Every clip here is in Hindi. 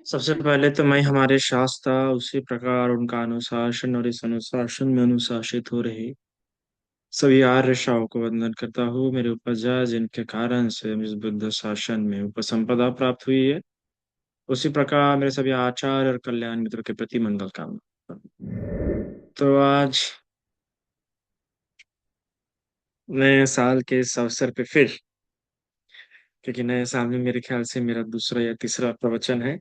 सबसे पहले तो मैं हमारे शास्त्र उसी प्रकार उनका अनुशासन और इस अनुशासन में अनुशासित हो रहे सभी आर्य शाओं को वंदन करता हूँ। मेरे उपजा जिनके कारण से इस बुद्ध शासन में उपसंपदा प्राप्त हुई है, उसी प्रकार मेरे सभी आचार्य और कल्याण मित्रों के प्रति मंगल कामना। तो आज नए साल के इस अवसर पे फिर, क्योंकि नए साल में मेरे ख्याल से मेरा दूसरा या तीसरा प्रवचन है,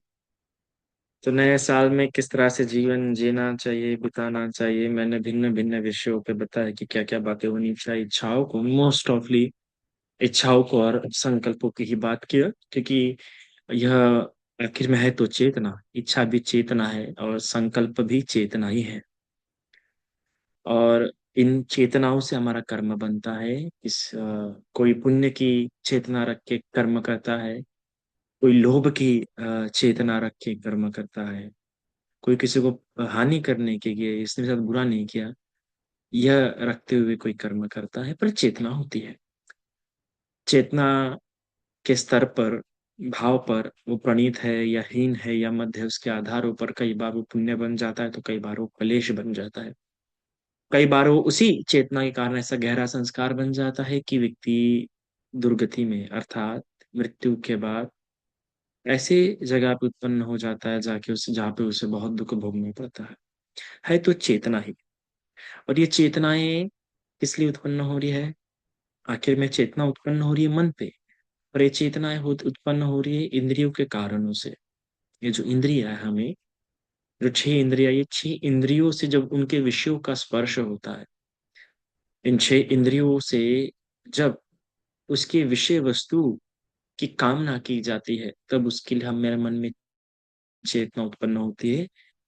तो नए साल में किस तरह से जीवन जीना चाहिए, बिताना चाहिए, मैंने भिन्न भिन्न विषयों पे बताया कि क्या क्या बातें होनी चाहिए। इच्छाओं को मोस्ट ऑफली इच्छाओं को और संकल्पों की ही बात किया, क्योंकि यह आखिर में है तो चेतना। इच्छा भी चेतना है और संकल्प भी चेतना ही है। और इन चेतनाओं से हमारा कर्म बनता है। कोई पुण्य की चेतना रख के कर्म करता है, कोई लोभ की चेतना रख के कर्म करता है, कोई किसी को हानि करने के लिए, इसने मेरे साथ बुरा नहीं किया, यह रखते हुए कोई कर्म करता है। पर चेतना होती है। चेतना के स्तर पर, भाव पर वो प्रणीत है या हीन है या मध्य है, उसके आधारों पर कई बार वो पुण्य बन जाता है तो कई बार वो क्लेश बन जाता है। कई बार वो उसी चेतना के कारण ऐसा गहरा संस्कार बन जाता है कि व्यक्ति दुर्गति में, अर्थात मृत्यु के बाद ऐसे जगह पे उत्पन्न हो जाता है जाके उसे, जहाँ पे उसे बहुत दुख भोगना पड़ता है तो चेतना ही। और ये चेतनाएं किस लिए उत्पन्न हो रही है? आखिर में चेतना उत्पन्न हो रही है मन पे, और ये चेतनाएं उत्पन्न हो रही है इंद्रियों के कारणों से। ये जो इंद्रिया है हमें, जो छह इंद्रिया, ये छह इंद्रियों से जब उनके विषयों का स्पर्श होता है, इन छह इंद्रियों से जब उसके विषय वस्तु की कामना की जाती है, तब उसके लिए हम, मेरे मन में चेतना उत्पन्न होती है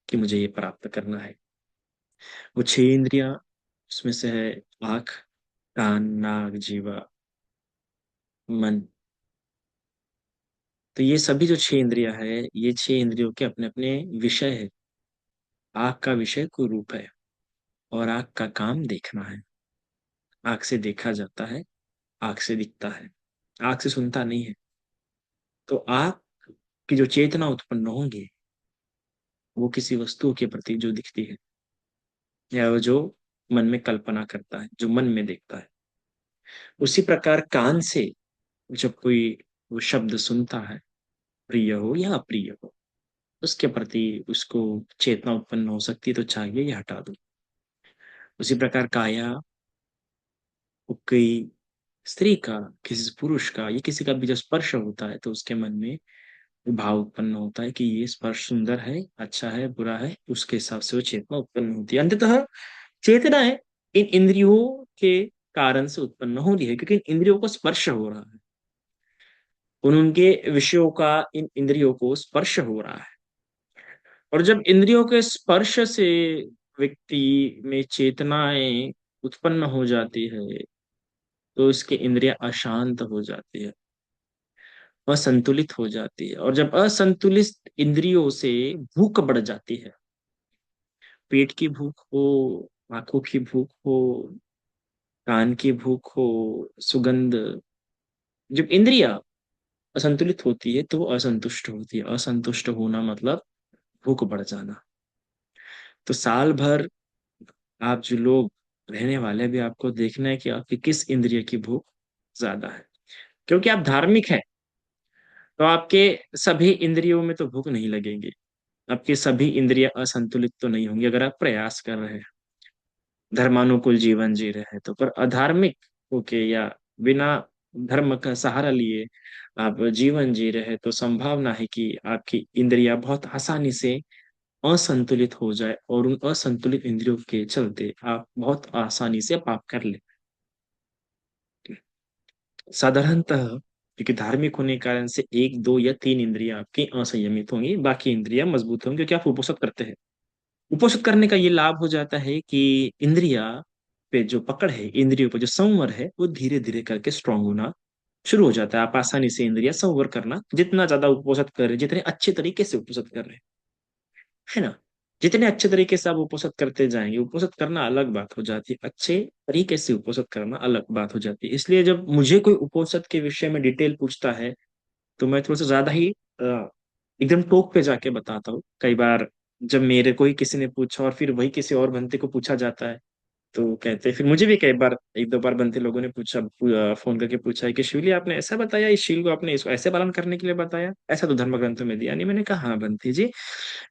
कि मुझे ये प्राप्त करना है। वो छह इंद्रिया, उसमें से है आँख, कान, नाक, जीवा, मन। तो ये सभी जो छह इंद्रिया है, ये छह इंद्रियों के अपने अपने विषय है। आँख का विषय कुरूप है, और आँख का काम देखना है। आँख से देखा जाता है, आँख से दिखता है, आँख से सुनता नहीं है। तो आँख की जो चेतना उत्पन्न होंगी, वो किसी वस्तु के प्रति जो दिखती है, या वो जो मन में कल्पना करता है, जो मन में देखता है। उसी प्रकार कान से जब कोई वो शब्द सुनता है, प्रिय हो या अप्रिय हो, उसके प्रति उसको चेतना उत्पन्न हो सकती है, तो चाहिए ये हटा दो। उसी प्रकार काया, कोई स्त्री का, किसी पुरुष का, या किसी का भी जब स्पर्श होता है, तो उसके मन में भाव उत्पन्न होता है कि ये स्पर्श सुंदर है, अच्छा है, बुरा है, उसके हिसाब से वो चेतना उत्पन्न होती है। अंततः चेतना है इन इंद्रियों के कारण से उत्पन्न हो रही है, क्योंकि इन इंद्रियों को स्पर्श हो रहा है, उनके विषयों का इन इंद्रियों को स्पर्श हो रहा है। और जब इंद्रियों के स्पर्श से व्यक्ति में चेतनाएं उत्पन्न हो जाती है, तो उसकी इंद्रियां अशांत हो जाती है, असंतुलित हो जाती है। और जब असंतुलित इंद्रियों से भूख बढ़ जाती है, पेट की भूख हो, आंखों की भूख हो, कान की भूख हो, सुगंध, जब इंद्रिया असंतुलित होती है तो वो असंतुष्ट होती है। असंतुष्ट होना मतलब भूख बढ़ जाना। तो साल भर आप जो लोग रहने वाले, भी आपको देखना है कि आपकी किस इंद्रिय की भूख ज्यादा है। क्योंकि आप धार्मिक हैं, तो आपके सभी इंद्रियों में तो भूख नहीं लगेगी, आपकी सभी इंद्रियां असंतुलित तो नहीं होंगी अगर आप प्रयास कर रहे हैं, धर्मानुकूल जीवन जी रहे हैं तो। पर अधार्मिक होके या बिना धर्म का सहारा लिए आप जीवन जी रहे हैं, तो संभावना है कि आपकी इंद्रियां बहुत आसानी से असंतुलित हो जाए, और उन असंतुलित इंद्रियों के चलते आप बहुत आसानी से पाप कर ले। साधारणतः क्योंकि धार्मिक होने के कारण से एक, दो या तीन इंद्रियां आपकी असंयमित होंगी, बाकी इंद्रियां मजबूत होंगी, क्योंकि आप उपोषित करते हैं। उपोषित करने का ये लाभ हो जाता है कि इंद्रिया पे जो पकड़ है, इंद्रियों पे जो संवर है, वो धीरे धीरे करके स्ट्रांग होना शुरू हो जाता है। आप आसानी से इंद्रिया संवर करना, जितना ज्यादा उपोषित कर रहे हैं, जितने अच्छे तरीके से उपोषित कर रहे हैं, है ना, जितने अच्छे तरीके से आप उपोषित करते जाएंगे, उपोषित करना अलग बात हो जाती है, अच्छे तरीके से उपोषित करना अलग बात हो जाती है। इसलिए जब मुझे कोई उपोषित के विषय में डिटेल पूछता है, तो मैं थोड़ा सा ज्यादा ही एकदम टोक पे जाके बताता हूँ। कई बार जब मेरे को ही किसी ने पूछा और फिर वही किसी और बंदे को पूछा जाता है, तो कहते, फिर मुझे भी कई बार एक दो बार बनते लोगों ने पूछा, फोन करके पूछा है कि शिवली आपने ऐसा बताया, इस शील को आपने इसको ऐसे पालन करने के लिए बताया, ऐसा तो धर्म ग्रंथों में दिया नहीं। मैंने कहा हाँ बनती जी,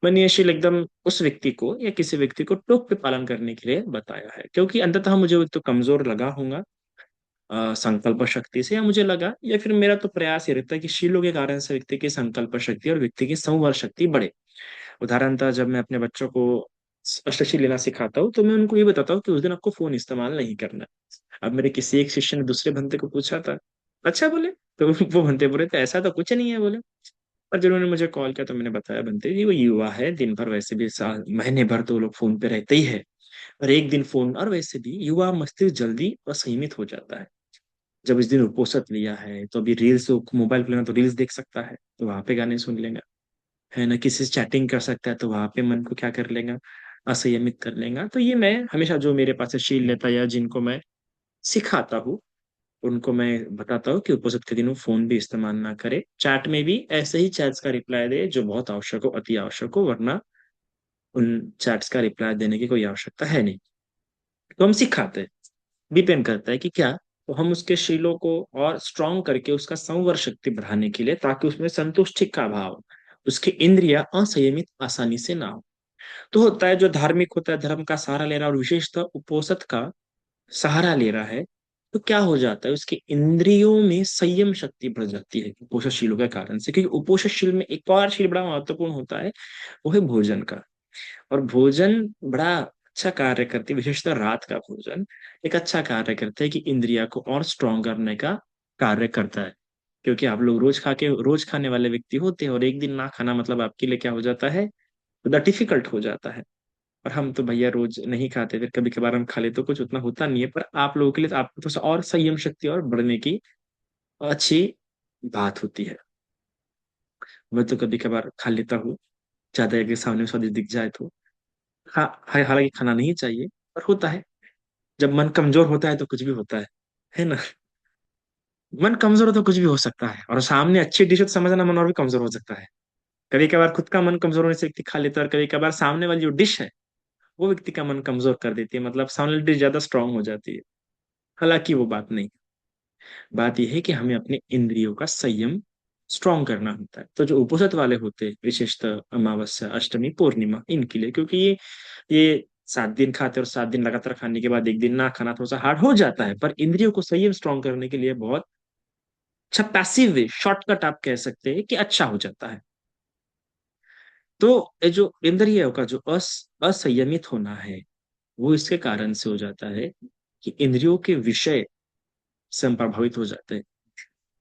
मैंने ये शील एकदम उस व्यक्ति को या किसी व्यक्ति को टोक पे पालन करने के लिए बताया है, क्योंकि अंततः मुझे वो तो कमजोर लगा होगा संकल्प शक्ति से, या मुझे लगा, या फिर मेरा तो प्रयास ये रहता है कि शीलों के कारण से व्यक्ति की संकल्प शक्ति और व्यक्ति की संवर शक्ति बढ़े। उदाहरणतः जब मैं अपने बच्चों को अष्टशी लेना सिखाता हूँ, तो मैं उनको ये बताता हूँ कि उस दिन आपको फोन इस्तेमाल नहीं करना है। अब मेरे किसी एक शिष्य ने दूसरे बंदे को पूछा था, अच्छा बोले, तो वो बंदे बोले थे ऐसा तो कुछ नहीं है बोले। और जब उन्होंने मुझे कॉल किया तो मैंने बताया, बनते जी वो युवा है, दिन भर वैसे भी साल महीने भर तो वो लोग फोन पे रहते ही है, और एक दिन फोन, और वैसे भी युवा मस्तिष्क जल्दी असंयमित हो जाता है। जब इस दिन उपोषित लिया है तो अभी रील्स, मोबाइल खोलेगा तो रील्स देख सकता है, तो वहां पे गाने सुन लेगा, है ना, किसी से चैटिंग कर सकता है तो वहां पे मन को क्या कर लेगा, असंयमित कर लेगा। तो ये मैं हमेशा जो मेरे पास से शील लेता है या जिनको मैं सिखाता हूँ, उनको मैं बताता हूँ कि उपस्थित के दिनों फोन भी इस्तेमाल ना करे, चैट में भी ऐसे ही चैट्स का रिप्लाई दे जो बहुत आवश्यक हो, अति आवश्यक हो, वरना उन चैट्स का रिप्लाई देने की कोई आवश्यकता है नहीं। तो हम सिखाते हैं, डिपेंड करता है कि क्या, तो हम उसके शीलों को और स्ट्रॉन्ग करके उसका संवर शक्ति बढ़ाने के लिए, ताकि उसमें संतुष्टि का भाव, उसकी इंद्रिया असंयमित आसानी से ना हो। तो होता है जो धार्मिक होता है, धर्म का सहारा ले रहा है और विशेषतः उपोषित का सहारा ले रहा है, तो क्या हो जाता है, उसकी इंद्रियों में संयम शक्ति बढ़ जाती है उपोषणशीलों के कारण से। क्योंकि उपोषणशील में एक और शील बड़ा महत्वपूर्ण होता है, वो है भोजन का। और भोजन बड़ा अच्छा कार्य करती है, विशेषतः रात का भोजन एक अच्छा कार्य करता है कि इंद्रिया को और स्ट्रॉन्ग करने का कार्य करता है। क्योंकि आप लोग रोज खाने वाले व्यक्ति होते हैं, और एक दिन ना खाना मतलब आपके लिए क्या हो जाता है, डिफिकल्ट हो जाता है। और हम तो भैया रोज नहीं खाते, फिर कभी कभार हम खा लेते तो कुछ उतना होता नहीं है, पर आप लोगों के लिए तो आपको थोड़ा सा और संयम शक्ति और बढ़ने की अच्छी बात होती है। मैं तो कभी कभार खा लेता हूँ, ज्यादा अगर सामने स्वादिष्ट दिख जाए तो। हाँ, हालांकि खाना नहीं चाहिए, पर होता है, जब मन कमजोर होता है तो कुछ भी होता है ना। मन कमजोर हो तो कुछ भी हो सकता है, और सामने अच्छी डिश हो तो समझना मन और भी कमजोर हो सकता है। कभी कभार खुद का मन कमजोर होने से व्यक्ति खा लेता है, और कभी कभार सामने वाली जो डिश है वो व्यक्ति का मन कमजोर कर देती है, मतलब सामने वाली डिश ज्यादा स्ट्रांग हो जाती है। हालांकि वो बात नहीं, बात यह है कि हमें अपने इंद्रियों का संयम स्ट्रांग करना होता है। तो जो उपनिषद वाले होते हैं, विशेषतः अमावस्या, अष्टमी, पूर्णिमा, इनके लिए, क्योंकि ये 7 दिन खाते और 7 दिन लगातार खाने के बाद एक दिन ना खाना थोड़ा सा हार्ड हो जाता है, पर इंद्रियों को संयम स्ट्रांग करने के लिए बहुत अच्छा पैसिव वे, शॉर्टकट आप कह सकते हैं कि अच्छा हो जाता है। तो ये जो इंद्रियों का जो असंयमित होना है, वो इसके कारण से हो जाता है कि इंद्रियों के विषय से हम प्रभावित हो जाते हैं,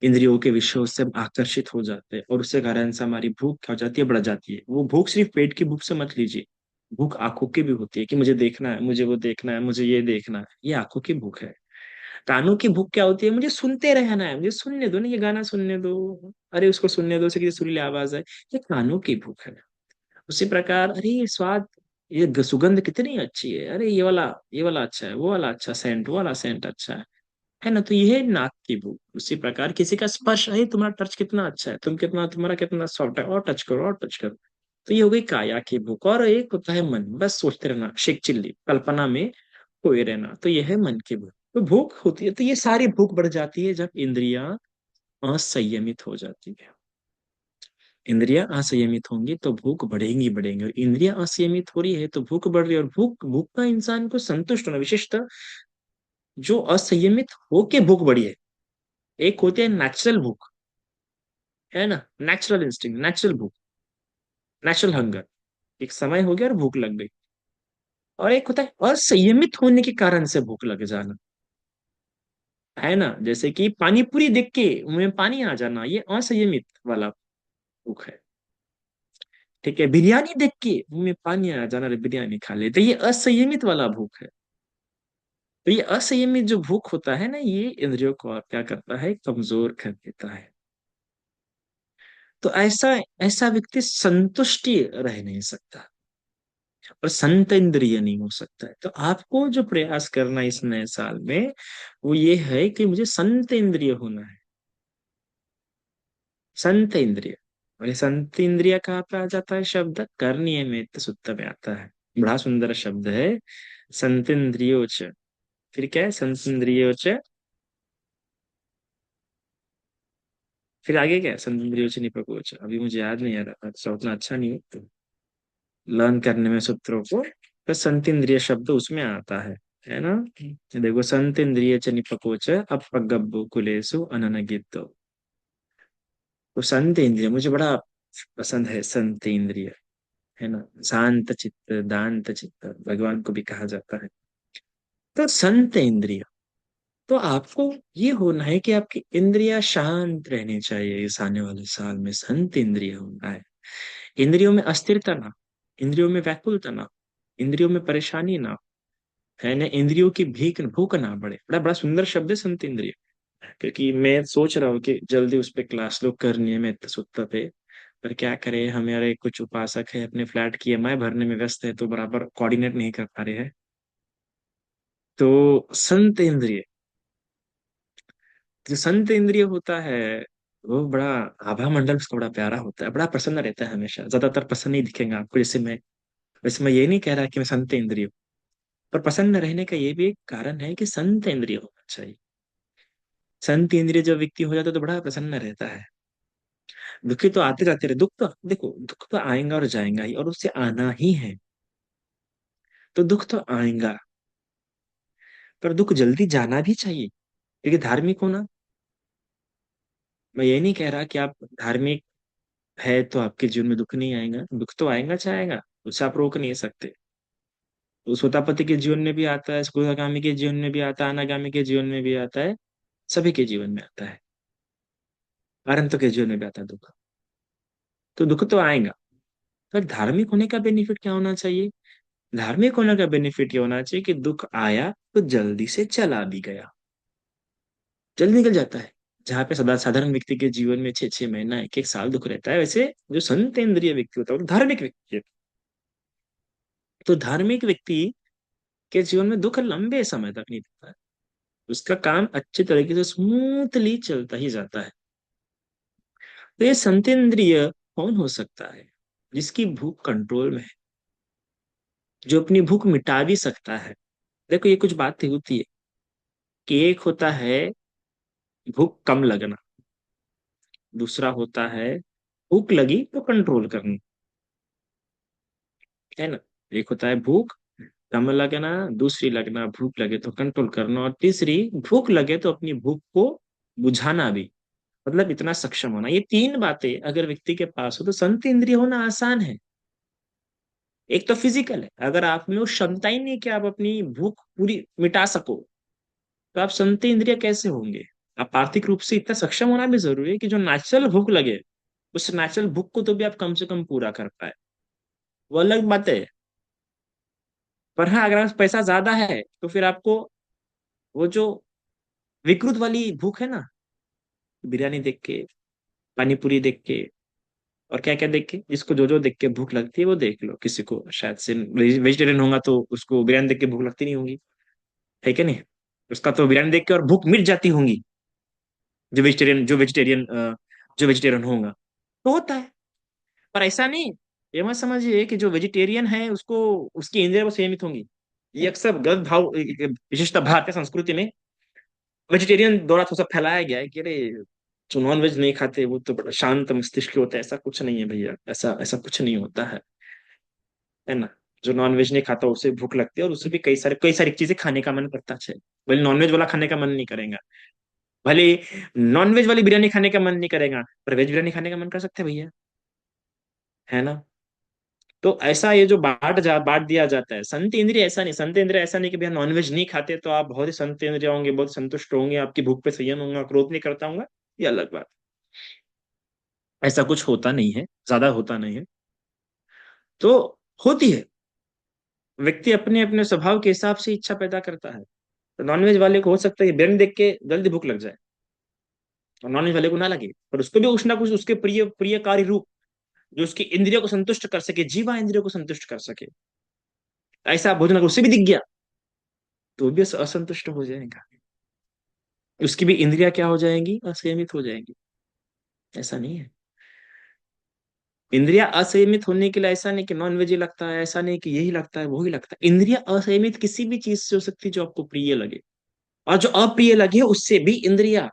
इंद्रियों के विषयों से हम आकर्षित हो जाते हैं, और उसके कारण से हमारी भूख क्या हो जाती है, बढ़ जाती है। वो भूख सिर्फ पेट की भूख से मत लीजिए, भूख आंखों की भी होती है कि मुझे देखना है, मुझे वो देखना है, मुझे ये देखना है, ये आंखों की भूख है। कानों की भूख क्या होती है, मुझे सुनते रहना है, मुझे सुनने दो ना, ये गाना सुनने दो, अरे उसको सुनने दो, उसे किसी सुरीली आवाज है, ये कानों की भूख है। उसी प्रकार, अरे ये स्वाद, ये सुगंध कितनी अच्छी है, अरे ये वाला अच्छा है, वो वाला अच्छा सेंट, वो वाला सेंट अच्छा है ना, तो ये है नाक की भूख। उसी प्रकार किसी का स्पर्श है, तुम्हारा टच कितना अच्छा है, तुम्हारा कितना सॉफ्ट है, और टच करो और टच करो, तो ये हो गई काया की भूख। और एक होता है मन, बस सोचते रहना, शेख चिल्ली कल्पना में खोए रहना, तो ये है मन की भूख। तो भूख होती है, तो ये सारी भूख बढ़ जाती है जब इंद्रियां असंयमित हो जाती है। इंद्रियां असंयमित होंगी तो भूख बढ़ेंगी, और इंद्रियां असंयमित हो रही है तो भूख बढ़ रही है, और भूख भूख का इंसान को संतुष्ट होना, विशेषतः जो असंयमित होके भूख बढ़ी है। एक होती है नेचुरल भूख, है ना, नेचुरल इंस्टिंग, नेचुरल भूख, नेचुरल हंगर, एक समय हो गया और भूख लग गई। और एक होता है असंयमित होने के कारण से भूख लग जाना, है ना, जैसे कि पानी पूरी देख के मुंह में पानी आ जाना, ये असंयमित वाला भूख है। ठीक है, बिरयानी देख के मुंह में पानी आ जाना, अरे बिरयानी खा लेते, ये असंयमित वाला भूख है। तो ये असंयमित जो भूख होता है ना, ये इंद्रियों को और क्या करता है, कमजोर कर देता है। तो ऐसा ऐसा व्यक्ति संतुष्टि रह नहीं सकता, और संत इंद्रिय नहीं हो सकता है। तो आपको जो प्रयास करना है इस नए साल में, वो ये है कि मुझे संत इंद्रिय होना है, संत इंद्रिय। और ये संत इंद्रिय कहाँ पे आ जाता है शब्द? कर्णियमित सूक्त में आता है। बड़ा सुंदर शब्द है, संत इंद्रियोच। फिर क्या है? संत इंद्रियोच। फिर आगे क्या है? संत इंद्रियोच निपकोच, अभी मुझे याद नहीं आ रहा, अच्छा उतना अच्छा नहीं है लर्न करने में सूत्रों को। तो संत इंद्रिय शब्द उसमें आता है ना? देखो, संत इंद्रिय च निपकोच अपगब्बु कुलेषु अननगितो। तो संत इंद्रिय मुझे बड़ा पसंद है, संत इंद्रिय, है ना? शांत चित्त, दांत चित्त भगवान को भी कहा जाता है। तो संत इंद्रिय, तो आपको ये होना है कि आपकी इंद्रियां शांत रहनी चाहिए। इस आने वाले साल में संत इंद्रिय होना है। इंद्रियों में अस्थिरता ना, इंद्रियों में व्याकुलता ना, इंद्रियों में परेशानी ना, है ना? इंद्रियों की भीख भूख ना बढ़े। बड़ा बड़ा सुंदर शब्द है संत इंद्रिय। क्योंकि मैं सोच रहा हूँ कि जल्दी उस पे क्लास लोग करनी है, मैं सुत्ता पे। पर क्या करें, हमारे कुछ उपासक है अपने फ्लैट की ईएमआई भरने में व्यस्त है, तो बराबर कोऑर्डिनेट नहीं कर पा रहे हैं। तो संत इंद्रिय, जो संत इंद्रिय होता है, वो बड़ा आभा मंडल उसका बड़ा प्यारा होता है, बड़ा प्रसन्न रहता है हमेशा। ज्यादातर प्रसन्न ही दिखेंगे आपको। जैसे मैं, वैसे मैं ये नहीं कह रहा कि मैं संत इंद्रिय हूँ, पर प्रसन्न रहने का ये भी एक कारण है कि संत इंद्रिय होना चाहिए। संत इंद्रिय जो व्यक्ति हो जाता है तो बड़ा प्रसन्न रहता है। दुखी तो आते जाते रहे, दुख तो देखो, दुख तो आएगा और जाएगा ही, और उससे आना ही है। तो दुख तो आएगा, पर दुख जल्दी जाना भी चाहिए। क्योंकि धार्मिक होना, मैं ये नहीं कह रहा कि आप धार्मिक है तो आपके जीवन में दुख नहीं आएगा, दुख तो आएगा चाहेगा, उसे आप रोक नहीं सकते। तो सोतापति के जीवन में भी आता है, स्कूलागामी के जीवन में भी आता है, अनागामी के जीवन में भी आता है, सभी के जीवन में आता है, अरंत के जीवन में भी आता है दुख। तो दुख तो आएगा। पर धार्मिक होने का बेनिफिट क्या होना चाहिए? धार्मिक होने का बेनिफिट ये होना चाहिए कि दुख आया तो जल्दी से चला भी गया, जल्दी निकल जाता है। जहाँ पे सदा साधारण व्यक्ति के जीवन में 6 6 महीना, एक एक साल दुख रहता है, वैसे जो संत इंद्रिय व्यक्ति होता है वो धार्मिक व्यक्ति है। तो धार्मिक व्यक्ति के जीवन में दुख लंबे समय तक नहीं रहता है, उसका काम अच्छे तरीके से स्मूथली चलता ही जाता है। तो ये संत इंद्रिय कौन हो सकता है? जिसकी भूख कंट्रोल में है, जो अपनी भूख मिटा भी सकता है। देखो, ये कुछ बातें होती है कि एक होता है भूख कम लगना, दूसरा होता है भूख लगी तो कंट्रोल करना, है ना? एक होता है भूख कम लगना, दूसरी लगना भूख लगे तो कंट्रोल करना, और तीसरी भूख लगे तो अपनी भूख को बुझाना भी। मतलब इतना सक्षम होना, ये तीन बातें अगर व्यक्ति के पास हो तो संत इंद्रिय होना आसान है। एक तो फिजिकल है, अगर आप में वो क्षमता ही नहीं कि आप अपनी भूख पूरी मिटा सको, तो आप संत इंद्रिय कैसे होंगे? आप आर्थिक रूप से इतना सक्षम होना भी जरूरी है कि जो नेचुरल भूख लगे, उस नेचुरल भूख को तो भी आप कम से कम पूरा कर पाए। वो अलग बात है। पर हाँ, अगर आपके पास पैसा ज्यादा है तो फिर आपको वो जो विकृत वाली भूख है ना, बिरयानी देख के, पानी पूरी देख के, और क्या क्या देख के, जिसको जो जो देख के भूख लगती है वो देख लो। किसी को शायद से वेजिटेरियन होगा तो उसको बिरयानी देख के भूख लगती नहीं होगी, है क्या नहीं? उसका तो बिरयानी देख के और भूख मिट जाती होंगी। जो वेजिटेरियन होगा तो होता है। पर ऐसा नहीं, ये मत समझिए कि जो वेजिटेरियन है उसको, उसकी इंद्रियां वो सीमित होंगी। ये अक्सर गलत भाव, विशेषतः भारतीय संस्कृति में वेजिटेरियन द्वारा थोड़ा सा फैलाया गया है कि अरे, जो नॉन वेज नहीं खाते वो तो बड़ा शांत मस्तिष्क के होते हैं। ऐसा कुछ नहीं है भैया, ऐसा ऐसा कुछ नहीं होता है ना? जो नॉन वेज नहीं खाता उसे भूख लगती है, और उसे भी कई सारी चीजें खाने का मन करता है। भले नॉन वेज वाला खाने का मन नहीं करेगा, भले नॉन वेज वाली बिरयानी खाने का मन नहीं करेगा, पर वेज बिरयानी खाने का मन कर सकते हैं भैया, है ना? तो ऐसा ये जो बांट दिया जाता है, संत इंद्रिय ऐसा नहीं। संत इंद्रिय ऐसा नहीं कि भैया नॉनवेज नहीं खाते तो आप बहुत ही संत इंद्रिय होंगे, बहुत संतुष्ट होंगे, आपकी भूख पे संयम होगा, क्रोध नहीं करता होगा। ये अलग बात। ऐसा कुछ होता नहीं है, ज्यादा होता नहीं है। तो होती है, व्यक्ति अपने अपने स्वभाव के हिसाब से इच्छा पैदा करता है। तो नॉनवेज वाले को हो सकता है बिरयानी देख के जल्दी भूख लग जाए, और नॉनवेज वाले को ना लगे, पर उसको भी कुछ ना कुछ उसके प्रिय प्रियकारी रूप, जो उसकी इंद्रियों को संतुष्ट कर सके, जीवा इंद्रियों को संतुष्ट कर सके, ऐसा भोजन अगर उसे भी दिख गया तो वो भी असंतुष्ट हो जाएगा। उसकी भी इंद्रियां क्या हो जाएंगी? असंयमित हो जाएंगी। ऐसा नहीं है। इंद्रिया असंयमित होने के लिए ऐसा नहीं कि नॉन वेज ही लगता है, ऐसा नहीं कि यही लगता है वो ही लगता है। इंद्रिया असंयमित किसी भी चीज से हो सकती है जो आपको प्रिय लगे, और जो अप्रिय लगे उससे भी इंद्रिया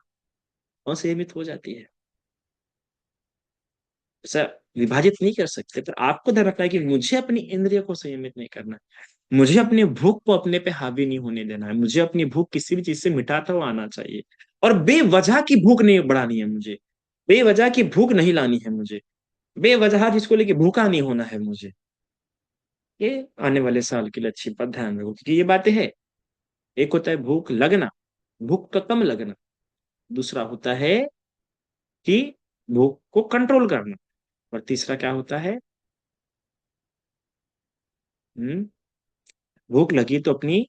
असंयमित हो जाती है। ऐसा विभाजित नहीं कर सकते, पर आपको ध्यान रखना है कि मुझे अपनी इंद्रिय को संयमित नहीं करना है, मुझे अपनी भूख को अपने पे हावी नहीं होने देना है, मुझे अपनी भूख किसी भी चीज से मिटाता हुआ आना चाहिए। और बेवजह की भूख नहीं बढ़ानी है मुझे, बेवजह की भूख नहीं लानी है मुझे, बेवजह जिसको लेके भूखा नहीं होना है मुझे। ये आने वाले साल के लिए अच्छी बात ध्यान रखो, क्योंकि ये बातें है। एक होता है भूख लगना, भूख का कम लगना। दूसरा होता है कि भूख को कंट्रोल करना। और तीसरा क्या होता है? हम्म भूख लगी तो अपनी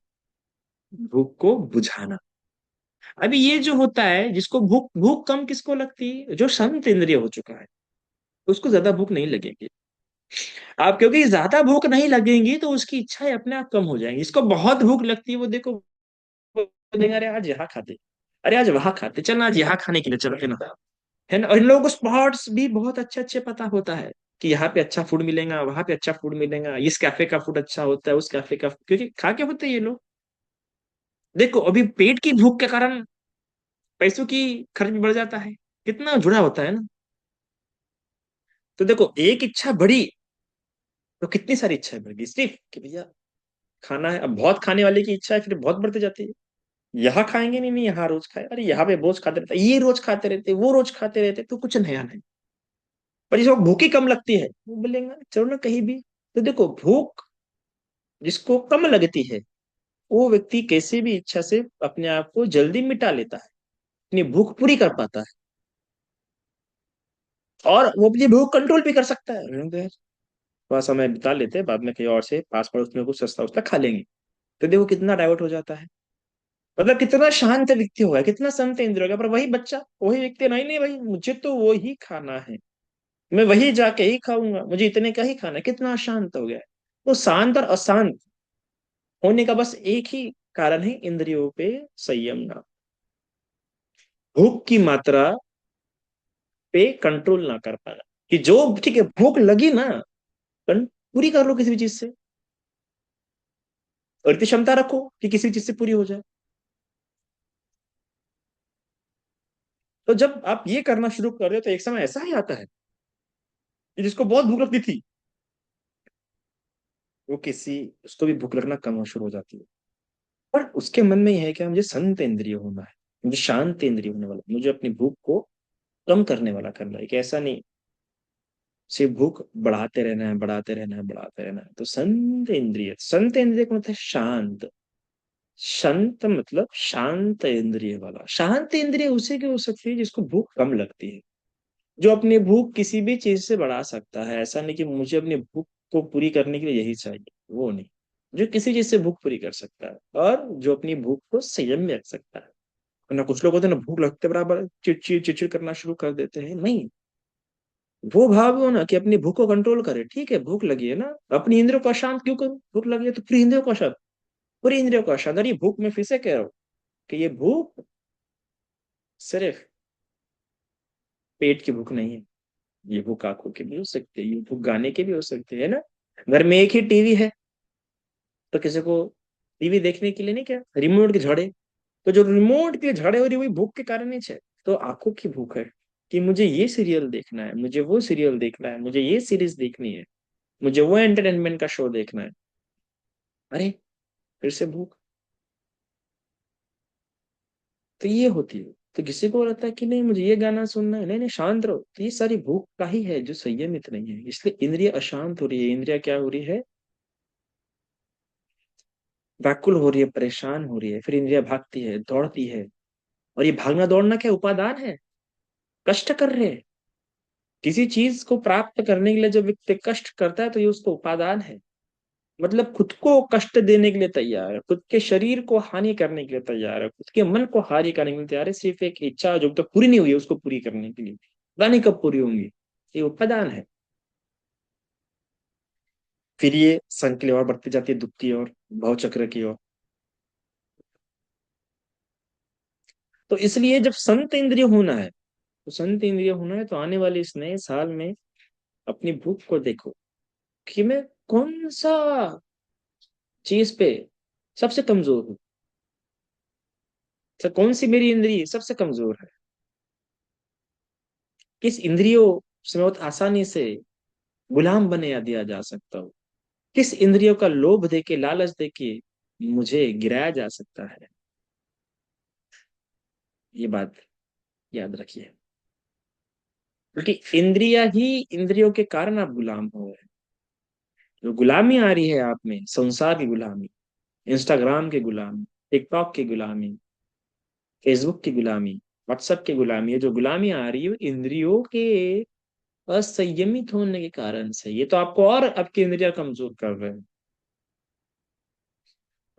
भूख को बुझाना। अभी ये जो होता है, जिसको भूख भूख कम किसको लगती है? जो शांत इंद्रिय हो चुका है उसको ज्यादा भूख नहीं लगेगी। आप क्योंकि ज्यादा भूख नहीं लगेंगी तो उसकी इच्छाएं अपने आप कम हो जाएंगी। इसको बहुत भूख लगती है, वो देखो बोलेंगे अरे आज यहाँ खाते, अरे आज वहां खाते, चल आज यहाँ खाने के लिए चलो, है ना। और इन लोगों को स्पॉट्स भी बहुत अच्छे अच्छे पता होता है कि यहाँ पे अच्छा फूड मिलेगा, वहां पे अच्छा फूड मिलेगा, इस कैफे का फूड अच्छा होता है, उस कैफे का, क्योंकि खा के होते हैं ये लोग। देखो अभी पेट की भूख के कारण पैसों की खर्च भी बढ़ जाता है, कितना जुड़ा होता है ना। तो देखो एक इच्छा बढ़ी तो कितनी सारी इच्छाएं बढ़ गई, सिर्फ कि भैया खाना है। अब बहुत खाने वाले की इच्छा है फिर बहुत बढ़ती जाती है। यहाँ खाएंगे, नहीं नहीं यहाँ रोज खाए, अरे यहाँ पे रोज खाते रहते, ये रोज खाते रहते, वो रोज खाते रहते, तो कुछ नया नहीं। पर जिसको भूख ही कम लगती है वो बोलेंगे चलो ना कहीं भी। तो देखो भूख जिसको कम लगती है वो व्यक्ति कैसे भी इच्छा से अपने आप को जल्दी मिटा लेता है, अपनी भूख पूरी कर पाता है, और वो अपनी भूख कंट्रोल भी कर सकता है। थोड़ा समय बिता लेते हैं, बाद में कहीं और से पास पड़ोस में कुछ सस्ता उस्ता खा लेंगे। तो देखो कितना डाइवर्ट हो जाता है। मतलब कितना शांत व्यक्ति होगा, कितना संत इंद्रिय होगा। पर वही बच्चा, वही व्यक्ति, नहीं नहीं भाई मुझे तो वो ही खाना है, मैं वही जाके ही खाऊंगा, मुझे इतने का ही खाना है, कितना अशांत हो गया है। तो शांत और अशांत होने का बस एक ही कारण है, इंद्रियों पे संयम ना, भूख की मात्रा पे कंट्रोल ना कर पाना। कि जो ठीक है भूख लगी ना, पूरी कर लो किसी भी चीज से, और इतनी क्षमता रखो कि किसी चीज से पूरी हो जाए। तो जब आप ये करना शुरू कर रहे हो तो एक समय ऐसा ही आता है कि जिसको बहुत भूख लगती थी, वो किसी उसको भी भूख लगना कम शुरू हो जाती है। पर उसके मन में यह है कि मुझे संत इंद्रिय होना है, मुझे शांत इंद्रिय होने वाला, मुझे अपनी भूख को कम करने वाला करना है। कि ऐसा नहीं सिर्फ भूख बढ़ाते रहना है, बढ़ाते रहना है, बढ़ाते रहना है। तो संत इंद्रिय का मतलब शांत। शांत मतलब शांत इंद्रिय वाला। शांत इंद्रिय उसे की हो सकती है जिसको भूख कम लगती है, जो अपनी भूख किसी भी चीज से बढ़ा सकता है। ऐसा नहीं कि मुझे अपनी भूख को पूरी करने के लिए यही चाहिए, वो नहीं। जो किसी चीज से भूख पूरी कर सकता है, और जो अपनी भूख को संयम में रख सकता है। वरना कुछ लोग होते हैं ना, भूख लगते बराबर चिड़चिड़ चिड़चिड़ करना शुरू कर देते हैं। नहीं, वो भाव हो ना कि अपनी भूख को कंट्रोल करे। ठीक है भूख लगी है ना, अपनी इंद्रियों को अशांत क्यों करूं? भूख लगी है तो पूरी इंद्रियों को अशांत, पूरी इंद्रियों को अशांत। और ये भूख में फिर से कह रहा हूं कि ये भूख सिर्फ पेट की भूख नहीं है, ये भूख आंखों की भी हो सकती है, ये भूख गाने की भी हो सकती है ना। घर में एक ही टीवी है तो किसी को टीवी देखने के लिए नहीं, क्या रिमोट के झड़े, तो जो रिमोट के झड़े हो रही वही भूख के कारण ही है। तो आंखों की भूख है कि मुझे ये सीरियल देखना है, मुझे वो सीरियल देखना है, मुझे ये सीरीज देखनी है, मुझे वो एंटरटेनमेंट का शो देखना है। अरे फिर से भूख। तो ये होती है। तो किसी को लगता है कि नहीं मुझे ये गाना सुनना है, नहीं नहीं शांत रहो, तो ये सारी भूख का ही है जो संयमित नहीं है। इसलिए इंद्रिय अशांत हो रही है, इंद्रिया क्या हो रही है? व्याकुल हो रही है, परेशान हो रही है। फिर इंद्रिया भागती है, दौड़ती है। और ये भागना दौड़ना क्या उपादान है? कष्ट कर रहे हैं। किसी चीज को प्राप्त करने के लिए जब व्यक्ति कष्ट करता है तो ये उसको उपादान है। मतलब खुद को कष्ट देने के लिए तैयार है, खुद के शरीर को हानि करने के लिए तैयार है, खुद के मन को हानि करने के लिए तैयार है, सिर्फ एक इच्छा जो तक पूरी नहीं हुई है उसको पूरी करने के लिए। पता नहीं कब पूरी होंगी। ये उपादान है। फिर ये संकली और बढ़ती जाती है, दुख की ओर, भव चक्र की ओर। तो इसलिए जब संत इंद्रिय होना है, तो संत इंद्रिय होना है तो आने वाले इस नए साल में अपनी भूख को देखो कि मैं कौन सा चीज पे सबसे कमजोर हूँ। कौन सी मेरी इंद्रिय सबसे कमजोर है, किस इंद्रियों से मैं बहुत आसानी से गुलाम बने या दिया जा सकता हूँ, किस इंद्रियों का लोभ देके लालच देके मुझे गिराया जा सकता है। ये बात याद रखिए, क्योंकि इंद्रिया ही इंद्रियों के कारण आप गुलाम हो रहे हैं। जो गुलामी आ रही है आप में, संसार की गुलामी, इंस्टाग्राम की गुलामी, टिकटॉक की गुलामी, फेसबुक की गुलामी, व्हाट्सएप की गुलामी, ये जो गुलामी आ रही है वो इंद्रियों के असंयमित होने के कारण से, ये तो आपको और आपकी इंद्रिया कमजोर कर रहे हैं।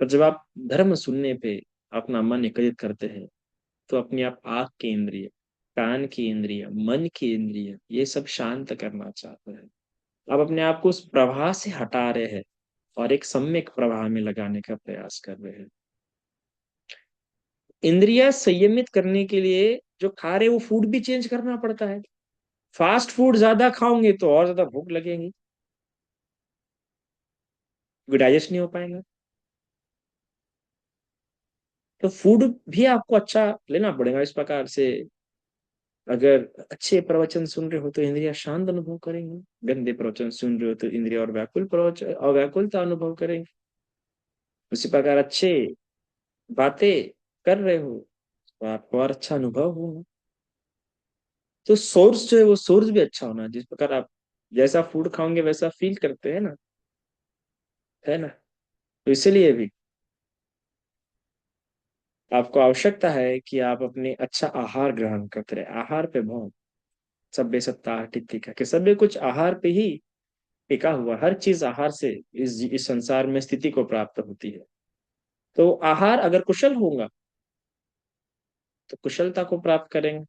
पर जब आप धर्म सुनने पे अपना मन एकत्रित करते हैं, तो अपने आप आँख की इंद्रिय, कान की इंद्रिय, मन की इंद्रिय, ये सब शांत करना चाहते हैं। आप अपने आप को उस प्रवाह से हटा रहे हैं और एक सम्यक प्रवाह में लगाने का प्रयास कर रहे हैं। इंद्रिया संयमित करने के लिए जो खा रहे हैं, वो फूड भी चेंज करना पड़ता है। फास्ट फूड ज्यादा खाओगे तो और ज्यादा भूख लगेगी, डाइजेस्ट नहीं हो पाएगा। तो फूड भी आपको अच्छा लेना पड़ेगा इस प्रकार से। अगर अच्छे प्रवचन सुन रहे हो तो इंद्रिया शांत अनुभव करेंगे, गंदे प्रवचन सुन रहे हो तो इंद्रिया और व्याकुल प्रवचन और व्याकुलता अनुभव करेंगे। उसी प्रकार अच्छे बातें कर रहे हो तो आपको और अच्छा अनुभव होगा। तो सोर्स जो है वो सोर्स भी अच्छा होना, जिस प्रकार आप जैसा फूड खाओगे वैसा फील करते हैं ना, है ना। तो इसीलिए भी आपको आवश्यकता है कि आप अपने अच्छा आहार ग्रहण करते रहे। आहार पे बहुत, सभ्य सत्ता टिका के सभ्य कुछ आहार पे ही टिका हुआ, हर चीज आहार से इस संसार में स्थिति को प्राप्त होती है। तो आहार अगर कुशल होगा तो कुशलता को प्राप्त करेंगे,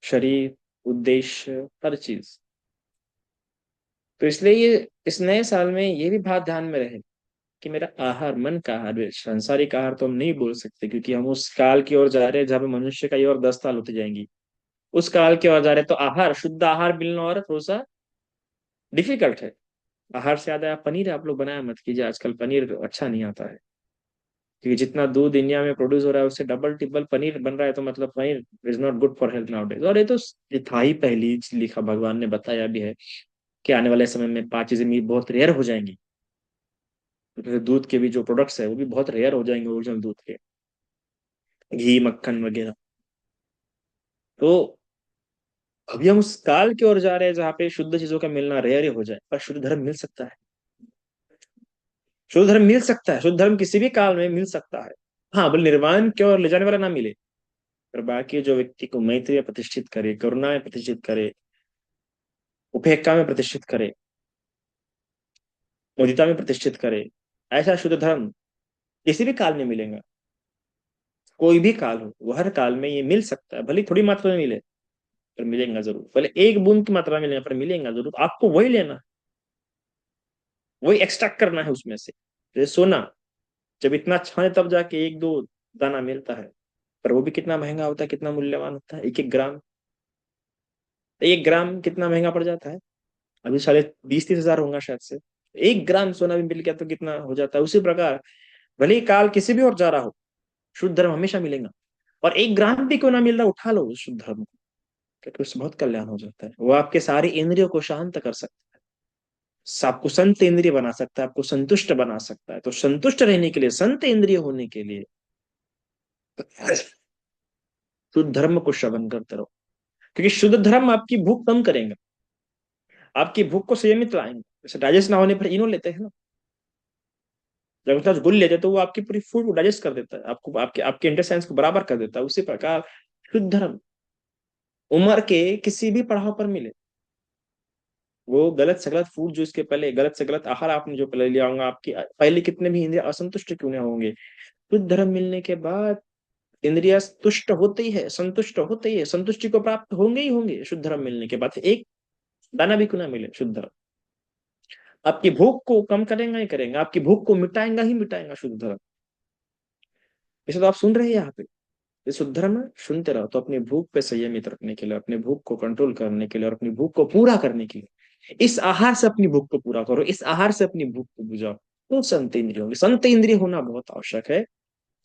शरीर, उद्देश्य, हर चीज। तो इसलिए ये इस नए साल में ये भी बात ध्यान में रहे कि मेरा आहार मन का आहार है। सांसारिक आहार तो हम नहीं बोल सकते, क्योंकि हम उस काल की ओर जा रहे हैं जहाँ पे मनुष्य का ये और 10 साल होती जाएंगी। उस काल की ओर जा रहे हैं, तो आहार, शुद्ध आहार मिलना और थोड़ा सा डिफिकल्ट है। आहार से ज्यादा पनीर आप लोग बनाया मत कीजिए, आजकल पनीर अच्छा नहीं आता है। क्योंकि जितना दूध इंडिया में प्रोड्यूस हो रहा है उससे डबल टिपल पनीर बन रहा है, तो मतलब paneer is not good for health now days. और ये था ही पहली लिखा, भगवान ने बताया भी है कि आने वाले समय में 5 चीजें भी बहुत रेयर हो जाएंगी। जैसे दूध के भी जो प्रोडक्ट्स है वो भी बहुत रेयर हो जाएंगे, ओरिजिनल दूध के, घी मक्खन वगैरह। तो अभी हम उस काल की ओर जा रहे हैं जहाँ पे शुद्ध चीजों का मिलना रेयर ही हो जाए, पर शुद्ध धर्म मिल सकता है। शुद्ध धर्म मिल सकता है, शुद्ध धर्म किसी भी काल में मिल सकता है। हाँ, बल निर्वाण की ओर ले जाने वाला ना मिले, पर बाकी जो व्यक्ति को मैत्री में प्रतिष्ठित करे, करुणा में प्रतिष्ठित करे, उपेक्षा में प्रतिष्ठित करे, मुदिता में प्रतिष्ठित करे, ऐसा शुद्ध धर्म किसी भी काल में मिलेगा। कोई भी काल हो, वो हर काल में ये मिल सकता है, भले थोड़ी मात्रा में मिले, पर मिलेगा जरूर। भले एक बूंद की मात्रा में मिलेगा, पर मिलेगा जरूर। आपको वही लेना, वही एक्सट्रैक्ट करना है उसमें से। जैसे सोना, जब इतना छाने तब जाके एक दो दाना मिलता है, पर वो भी कितना महंगा होता है, कितना मूल्यवान होता है, एक एक ग्राम। 1 ग्राम कितना महंगा पड़ जाता है, अभी शायद 20-30 हजार होगा शायद से। 1 ग्राम सोना भी मिल गया तो कितना हो जाता है। उसी प्रकार भले ही काल किसी भी और जा रहा हो, शुद्ध धर्म हमेशा मिलेगा। और 1 ग्राम भी क्यों ना मिल रहा, उठा लो उस शुद्ध धर्म को, क्योंकि उससे बहुत कल्याण हो जाता है। वो आपके सारी इंद्रियों को शांत कर सकता है, आपको संत इंद्रिय बना सकता है, आपको संतुष्ट बना सकता है। तो संतुष्ट रहने के लिए, संत इंद्रिय होने के लिए शुद्ध धर्म को श्रवण करते रहो, क्योंकि शुद्ध धर्म आपकी भूख कम करेगा, आपकी भूख को संयमित लाएंगे। जैसे डाइजेस्ट ना होने पर इनो लेते हैं ना, जब उसका गुल लेते हैं तो वो आपकी पूरी फूड को डाइजेस्ट कर देता है, आपको आपके आपके इंटेस्टाइन्स को बराबर कर देता है। उसी प्रकार शुद्ध धर्म उम्र के किसी भी पड़ाव पर मिले, वो गलत से गलत फूड जो इसके पहले, गलत से गलत आहार आपने जो पहले लिया होगा, आपकी पहले कितने भी इंद्रिय असंतुष्ट क्यों ना होंगे, शुद्ध धर्म मिलने के बाद इंद्रिया तुष्ट होते ही है, संतुष्ट होते ही है, संतुष्टि को प्राप्त होंगे ही होंगे। शुद्ध धर्म मिलने के बाद एक दाना भी क्यों ना मिले, शुद्ध धर्म आपकी भूख को कम करेगा ही करेगा, आपकी भूख को मिटाएगा ही मिटाएगा शुद्ध धर्म। इसे तो आप सुन रहे हैं यहाँ पे, ये शुद्ध धर्म है, सुनते रहो। तो अपनी भूख पे संयमित रखने के लिए, अपनी भूख को कंट्रोल करने के लिए और अपनी भूख को पूरा करने के लिए इस आहार से अपनी भूख को पूरा करो, इस आहार से अपनी भूख को बुझाओ, तो संत इंद्रिय होंगे। संत इंद्रिय होना बहुत आवश्यक है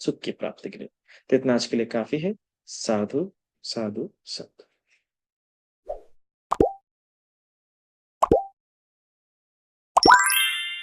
सुख की प्राप्ति के लिए। तो इतना आज के लिए काफी है। साधु साधु साधु।